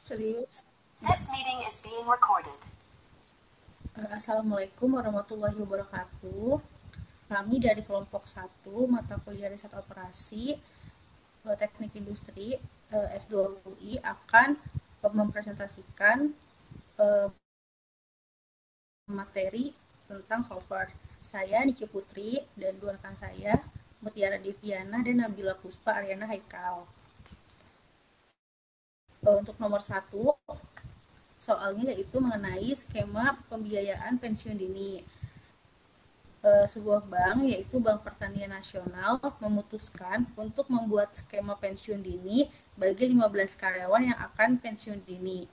Serius? This meeting is being recorded. Assalamualaikum warahmatullahi wabarakatuh. Kami dari kelompok satu mata kuliah riset operasi Teknik Industri S2 UI akan mempresentasikan eh, materi tentang software. Saya Niki Putri dan dua rekan saya, Mutiara Deviana dan Nabila Puspa Aryana Haikal. Untuk nomor satu, soalnya yaitu mengenai skema pembiayaan pensiun dini. Sebuah bank, yaitu Bank Pertanian Nasional, memutuskan untuk membuat skema pensiun dini bagi 15 karyawan yang akan pensiun dini.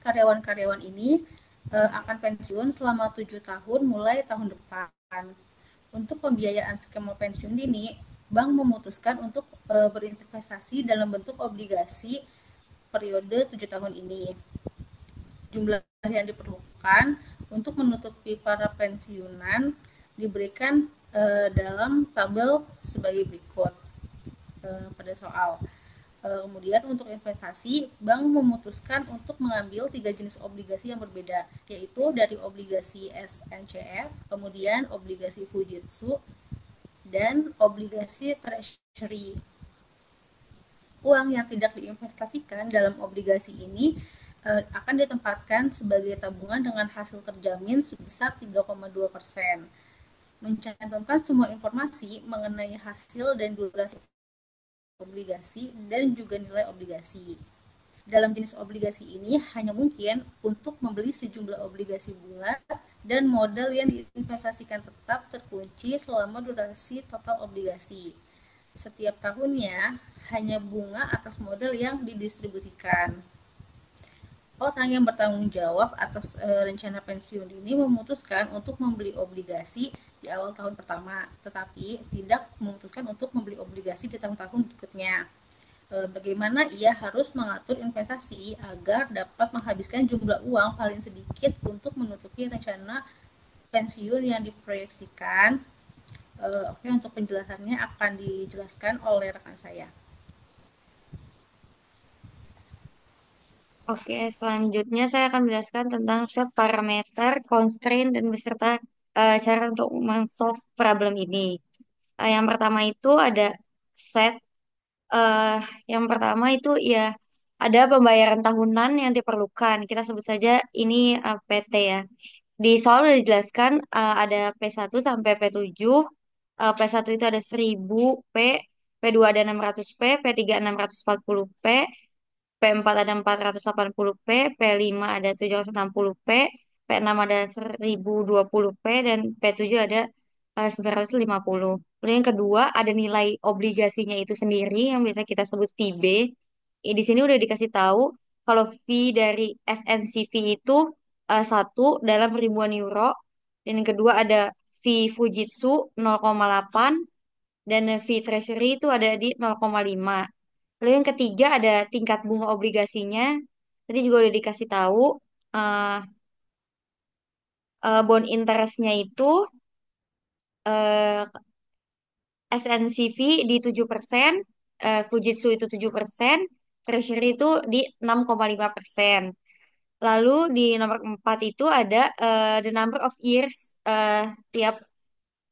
Karyawan-karyawan ini akan pensiun selama 7 tahun mulai tahun depan. Untuk pembiayaan skema pensiun dini, bank memutuskan untuk berinvestasi dalam bentuk obligasi periode 7 tahun ini. Jumlah yang diperlukan untuk menutupi para pensiunan diberikan dalam tabel sebagai berikut pada soal. Kemudian untuk investasi, bank memutuskan untuk mengambil tiga jenis obligasi yang berbeda, yaitu dari obligasi SNCF, kemudian obligasi Fujitsu, dan obligasi Treasury. Uang yang tidak diinvestasikan dalam obligasi ini akan ditempatkan sebagai tabungan dengan hasil terjamin sebesar 3,2%. Mencantumkan semua informasi mengenai hasil dan durasi obligasi dan juga nilai obligasi. Dalam jenis obligasi ini hanya mungkin untuk membeli sejumlah obligasi bulat dan modal yang diinvestasikan tetap terkunci selama durasi total obligasi. Setiap tahunnya hanya bunga atas modal yang didistribusikan. Orang yang bertanggung jawab atas rencana pensiun ini memutuskan untuk membeli obligasi di awal tahun pertama, tetapi tidak memutuskan untuk membeli obligasi di tahun-tahun berikutnya. Bagaimana ia harus mengatur investasi agar dapat menghabiskan jumlah uang paling sedikit untuk menutupi rencana pensiun yang diproyeksikan. Oke, untuk penjelasannya akan dijelaskan oleh rekan saya. Oke, selanjutnya saya akan menjelaskan tentang set parameter, constraint, dan beserta cara untuk men-solve problem ini. Yang pertama itu ada set. eh yang pertama itu ya ada pembayaran tahunan yang diperlukan. Kita sebut saja ini PT ya. Di soal udah dijelaskan ada P1 sampai P7. P1 itu ada 1000 P, P2 ada 600 P, P3 640 P, P4 ada 480 P, P5 ada 760 P, P6 ada 1020 P, dan P7 ada 950. Lalu yang kedua ada nilai obligasinya itu sendiri yang biasa kita sebut VB. Di sini udah dikasih tahu kalau fee dari SNCV itu 1 dalam ribuan euro. Dan yang kedua ada fee Fujitsu 0,8 dan fee Treasury itu ada di 0,5. Lalu yang ketiga ada tingkat bunga obligasinya. Tadi juga udah dikasih tahu eh bond interestnya itu eh SNCV di 7%, Fujitsu itu 7%, Treasury itu di 6,5%. Lalu di nomor 4 itu ada the number of years tiap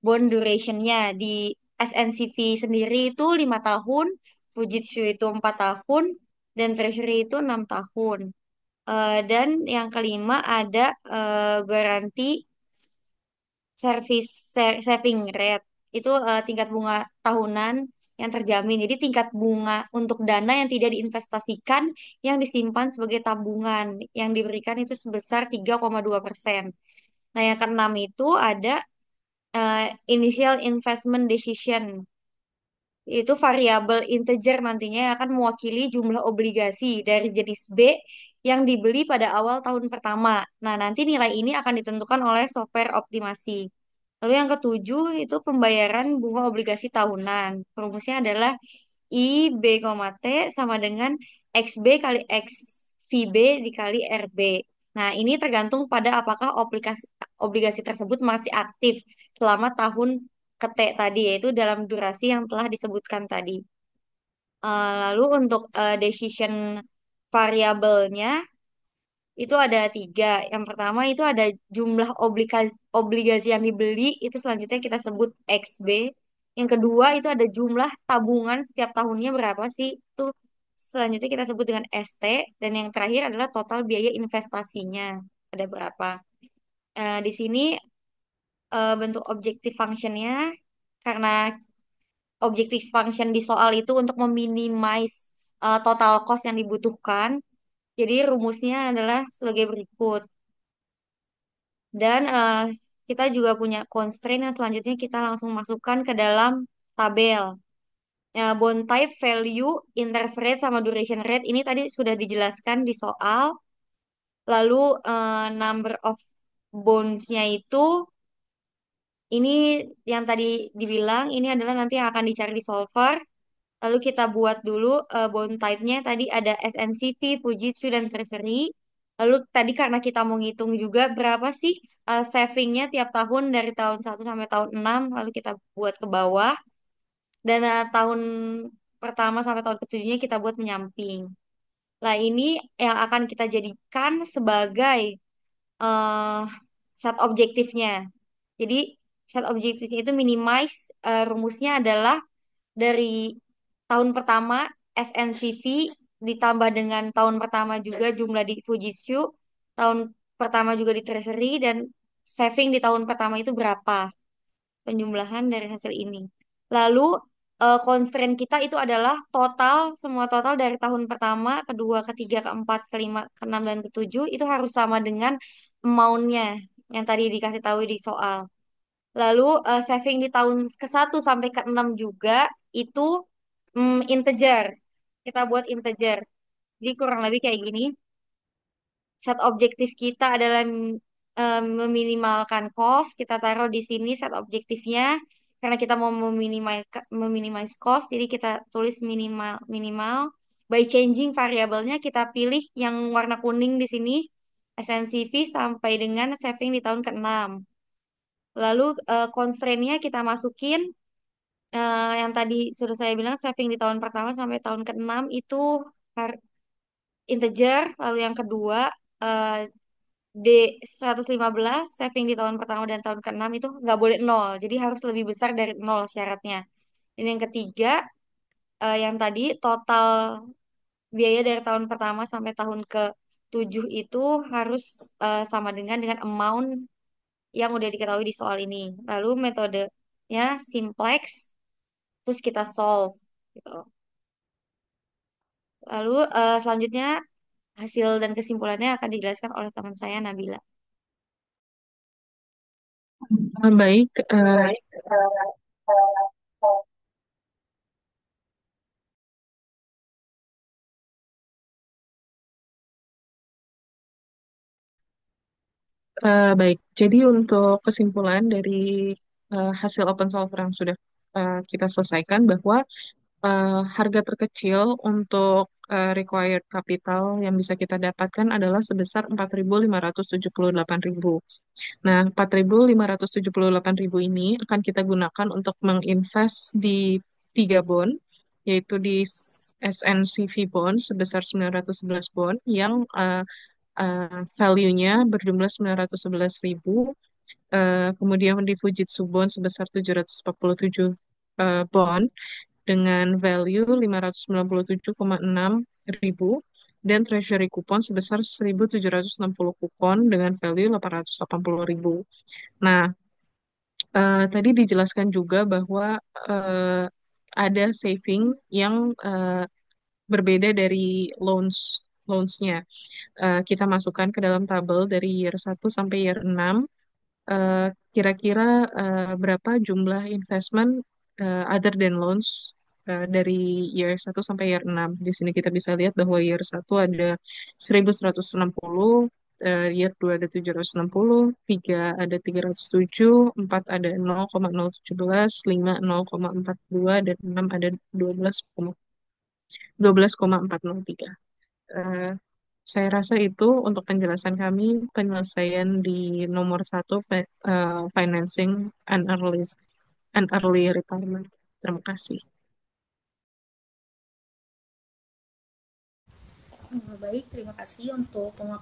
bond durationnya. Di SNCV sendiri itu 5 tahun, Fujitsu itu 4 tahun, dan Treasury itu 6 tahun. Dan yang kelima ada garansi saving rate. Itu tingkat bunga tahunan yang terjamin. Jadi tingkat bunga untuk dana yang tidak diinvestasikan yang disimpan sebagai tabungan yang diberikan itu sebesar 3,2%. Nah, yang keenam itu ada initial investment decision. Itu variabel integer nantinya yang akan mewakili jumlah obligasi dari jenis B yang dibeli pada awal tahun pertama. Nah, nanti nilai ini akan ditentukan oleh software optimasi. Lalu yang ketujuh itu pembayaran bunga obligasi tahunan. Rumusnya adalah I B, T sama dengan XB kali XVB dikali RB. Nah, ini tergantung pada apakah obligasi, obligasi tersebut masih aktif selama tahun ke T tadi, yaitu dalam durasi yang telah disebutkan tadi. Lalu untuk decision variabelnya itu ada tiga. Yang pertama itu ada jumlah obligasi, obligasi yang dibeli, itu selanjutnya kita sebut XB. Yang kedua itu ada jumlah tabungan setiap tahunnya berapa sih, itu selanjutnya kita sebut dengan ST. Dan yang terakhir adalah total biaya investasinya, ada berapa. Di sini bentuk objective functionnya, karena objective function di soal itu untuk meminimize total cost yang dibutuhkan. Jadi rumusnya adalah sebagai berikut. Dan kita juga punya constraint yang selanjutnya kita langsung masukkan ke dalam tabel. Bond type, value, interest rate, sama duration rate. Ini tadi sudah dijelaskan di soal. Lalu number of bonds-nya itu, ini yang tadi dibilang, ini adalah nanti yang akan dicari di solver. Lalu kita buat dulu bond type-nya. Tadi ada SNCV, Fujitsu, dan Treasury. Lalu tadi karena kita mau ngitung juga berapa sih savingnya tiap tahun dari tahun 1 sampai tahun 6, lalu kita buat ke bawah. Dan tahun pertama sampai tahun ketujuhnya kita buat menyamping. Nah, ini yang akan kita jadikan sebagai eh, set objektifnya. Jadi set objektifnya itu minimize, rumusnya adalah dari tahun pertama SNCV ditambah dengan tahun pertama juga jumlah di Fujitsu, tahun pertama juga di Treasury, dan saving di tahun pertama itu berapa, penjumlahan dari hasil ini. Lalu constraint kita itu adalah total, semua total dari tahun pertama, kedua, ketiga, keempat, kelima, keenam, dan ketujuh itu harus sama dengan amount-nya yang tadi dikasih tahu di soal. Lalu saving di tahun ke 1 sampai ke 6 juga itu integer. Kita buat integer. Jadi kurang lebih kayak gini. Set objektif kita adalah meminimalkan cost. Kita taruh di sini set objektifnya. Karena kita mau meminimize cost, jadi kita tulis minimal minimal. By changing variabelnya, kita pilih yang warna kuning di sini, SNCV sampai dengan saving di tahun ke 6. Lalu constraint-nya kita masukin yang tadi sudah saya bilang, saving di tahun pertama sampai tahun ke 6 itu integer. Lalu yang kedua eh, D115, saving di tahun pertama dan tahun ke 6 itu nggak boleh nol. Jadi harus lebih besar dari nol syaratnya. Dan yang ketiga, yang tadi total biaya dari tahun pertama sampai tahun ke 7 itu harus sama dengan amount yang udah diketahui di soal ini. Lalu metodenya simplex, terus kita solve gitu. Lalu selanjutnya hasil dan kesimpulannya akan dijelaskan oleh teman saya Nabila. Baik, baik. Jadi untuk kesimpulan dari hasil open solver yang sudah kita selesaikan bahwa harga terkecil untuk required capital yang bisa kita dapatkan adalah sebesar 4.578.000. Nah, 4.578.000 ini akan kita gunakan untuk menginvest di 3 bond, yaitu di SNCV bond sebesar 911 bond yang value-nya berjumlah 911.000, kemudian di Fujitsu bond sebesar 747 bond dengan value 597,6 ribu, dan treasury kupon sebesar 1.760 kupon dengan value 880.000. Nah, tadi dijelaskan juga bahwa eh, ada saving yang berbeda dari loans-nya. Kita masukkan ke dalam tabel dari year 1 sampai year 6. eh, Kira-kira berapa jumlah investment other than loans dari year 1 sampai year 6. Di sini kita bisa lihat bahwa year 1 ada 1.160, year 2 ada 760, 3 ada 307, 4 ada 0,017, 5 0,42, dan 6 ada 12,403. Eh, saya rasa itu untuk penjelasan kami, penyelesaian di nomor 1, financing and early retirement. Terima kasih. Baik, terima kasih untuk pemaparan